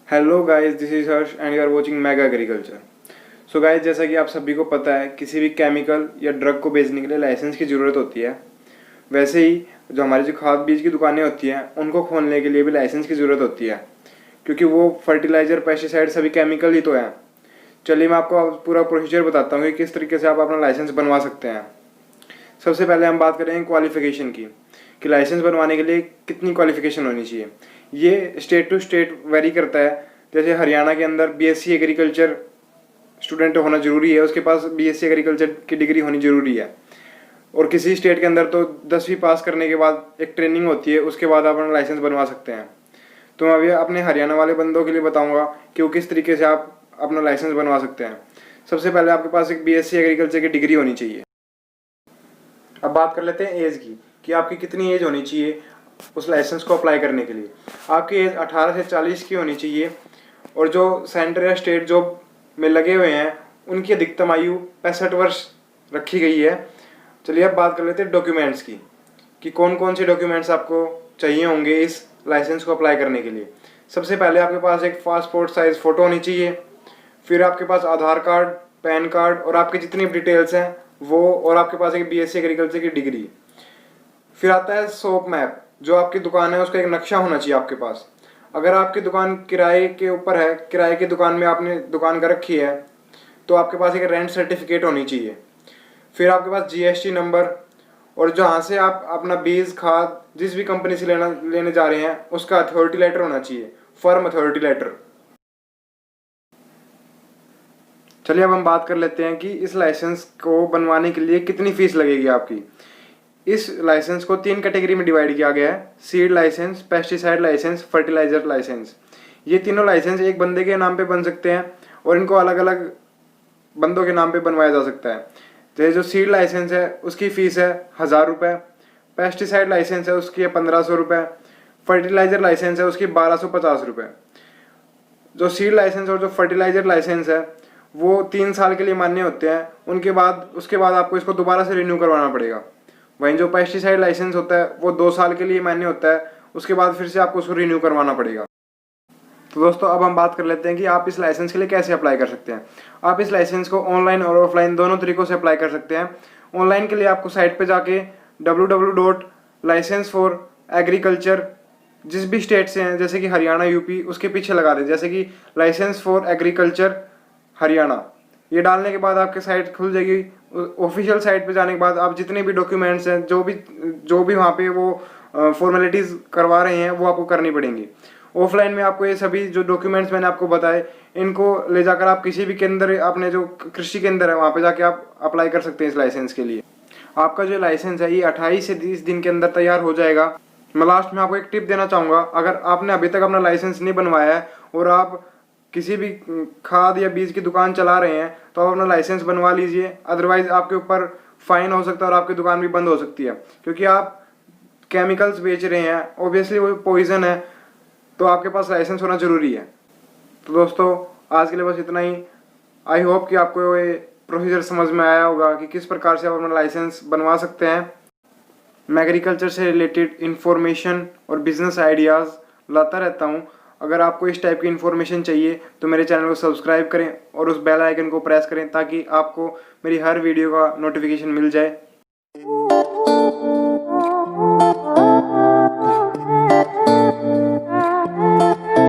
Hello guys, this is Harsh and you are watching Mega Agriculture. So guys, जैसा कि आप सभी को पता है, किसी भी केमिकल या ड्रग को बेचने के लिए लाइसेंस की ज़रूरत होती है। वैसे ही जो खाद बीज की दुकानें होती हैं, उनको खोलने के लिए भी लाइसेंस की ज़रूरत होती है, क्योंकि वो फर्टिलाइज़र, पेस्टिसाइड सभी केमिकल ही तो हैं। चलिए मैं आपको पूरा प्रोसीजर बताता हूँ कि किस तरीके से आप अपना लाइसेंस बनवा सकते हैं। सबसे पहले हम बात करेंगे क्वालिफिकेशन की, कि लाइसेंस बनवाने के लिए कितनी क्वालिफिकेशन होनी चाहिए। ये स्टेट टू स्टेट वेरी करता है। जैसे हरियाणा के अंदर बीएससी एग्रीकल्चर स्टूडेंट होना जरूरी है, उसके पास बीएससी एग्रीकल्चर की डिग्री होनी जरूरी है। और किसी स्टेट के अंदर तो 10वीं पास करने के बाद एक ट्रेनिंग होती है, उसके बाद आप अपना लाइसेंस बनवा सकते हैं। तो मैं अभी अपने हरियाणा वाले बंदों के लिए बताऊंगा कि वो किस तरीके से आप अपना लाइसेंस बनवा सकते हैं। सबसे पहले आपके पास एक बीएससी एग्रीकल्चर की डिग्री होनी चाहिए। अब बात कर लेते हैं एज की, कि आपकी कितनी एज होनी चाहिए उस लाइसेंस को अप्लाई करने के लिए। आपकी एज 18 से 40 की होनी चाहिए, और जो सेंटर या स्टेट जॉब में लगे हुए हैं उनकी अधिकतम आयु 65 वर्ष रखी गई है। चलिए अब बात कर लेते हैं डॉक्यूमेंट्स की, कि कौन कौन से डॉक्यूमेंट्स आपको चाहिए होंगे इस लाइसेंस को अप्लाई करने के लिए। सबसे पहले आपके पास एक पासपोर्ट साइज फ़ोटो होनी चाहिए। फिर आपके पास आधार कार्ड, पैन कार्ड और आपकी जितनी डिटेल्स हैं वो, और आपके पास एक बीएससी एग्रीकल्चर की डिग्री। फिर आता है शॉप मैप, जो आपकी दुकान है उसका एक नक्शा होना चाहिए आपके पास। अगर आपकी दुकान किराए के ऊपर है, किराए की दुकान में आपने दुकान कर रखी है, तो आपके पास एक रेंट सर्टिफिकेट होनी चाहिए। फिर आपके पास जीएसटी नंबर, और जहाँ से आप अपना बीज खाद जिस भी कंपनी से लेने जा रहे हैं उसका अथॉरिटी लेटर होना चाहिए, फर्म अथॉरिटी लेटर। चलिए अब हम बात कर लेते हैं कि इस लाइसेंस को बनवाने के लिए कितनी फीस लगेगी आपकी। इस लाइसेंस को 3 कैटेगरी में डिवाइड किया गया है: seed licence, pesticide licence, fertiliser licence. ये तीनों लाइसेंस एक बंदे के नाम पे बन सकते हैं, और इनको अलग अलग बंदों के नाम पे बनवाया जा सकता है। जैसे जो सीड लाइसेंस है उसकी फ़ीस है 1000 रुपये, पेस्टिसाइड लाइसेंस है उसकी है 1500 रुपये, फर्टिलाइजर लाइसेंस है उसकी 1250 रुपये। जो सीड लाइसेंस और जो फर्टिलाइजर लाइसेंस है वो 3 साल के लिए मान्य होते हैं। उसके बाद आपको इसको दोबारा से रिन्यू करवाना पड़ेगा। वहीं जो पेस्टिसाइड लाइसेंस होता है वो 2 साल के लिए मान्य होता है, उसके बाद फिर से आपको उसको रिन्यू करवाना पड़ेगा। तो दोस्तों अब हम बात कर लेते हैं कि आप इस लाइसेंस के लिए कैसे अप्लाई कर सकते हैं। आप इस लाइसेंस को ऑनलाइन और ऑफलाइन दोनों तरीकों से अप्लाई कर सकते हैं। ऑनलाइन के लिए आपको साइट पे जाके www.license4agriculture जिस भी स्टेट से हैं, जैसे कि हरियाणा, यूपी, उसके पीछे लगा दें, जैसे कि लाइसेंस फॉर एग्रीकल्चर हरियाणा, ये डालने के बाद आपकी साइट खुल जाएगी। ऑफिशियल साइट पे जाने के बाद आप जितने भी डॉक्यूमेंट्स हैं, जो भी वहाँ पे वो फॉर्मेलिटीज़ करवा रहे हैं वो आपको करनी पड़ेंगी। ऑफलाइन में आपको ये सभी जो डॉक्यूमेंट्स मैंने आपको बताए, इनको ले जाकर आप किसी भी केंद्र, अपने जो कृषि केंद्र है वहाँ पे जाके आप अप्लाई कर सकते हैं इस लाइसेंस के लिए। आपका जो लाइसेंस है ये 28 से 30 दिन के अंदर तैयार हो जाएगा। मैं लास्ट में आपको एक टिप देना चाहूँगा, अगर आपने अभी तक अपना लाइसेंस नहीं बनवाया है और आप किसी भी खाद या बीज की दुकान चला रहे हैं, तो आप अपना लाइसेंस बनवा लीजिए। अदरवाइज आपके ऊपर फाइन हो सकता है और आपकी दुकान भी बंद हो सकती है, क्योंकि आप केमिकल्स बेच रहे हैं, ऑब्वियसली वो पॉइजन है, तो आपके पास लाइसेंस होना ज़रूरी है। तो दोस्तों आज के लिए बस इतना ही। आई होप कि आपको ये प्रोसीजर समझ में आया होगा कि किस प्रकार से आप अपना लाइसेंस बनवा सकते हैं। मैं एग्रीकल्चर से रिलेटेड इन्फॉर्मेशन और बिजनेस आइडियाज़ लाता रहता हूँ। अगर आपको इस टाइप की इन्फॉर्मेशन चाहिए तो मेरे चैनल को सब्सक्राइब करें और उस बेल आइकन को प्रेस करें, ताकि आपको मेरी हर वीडियो का नोटिफिकेशन मिल जाए।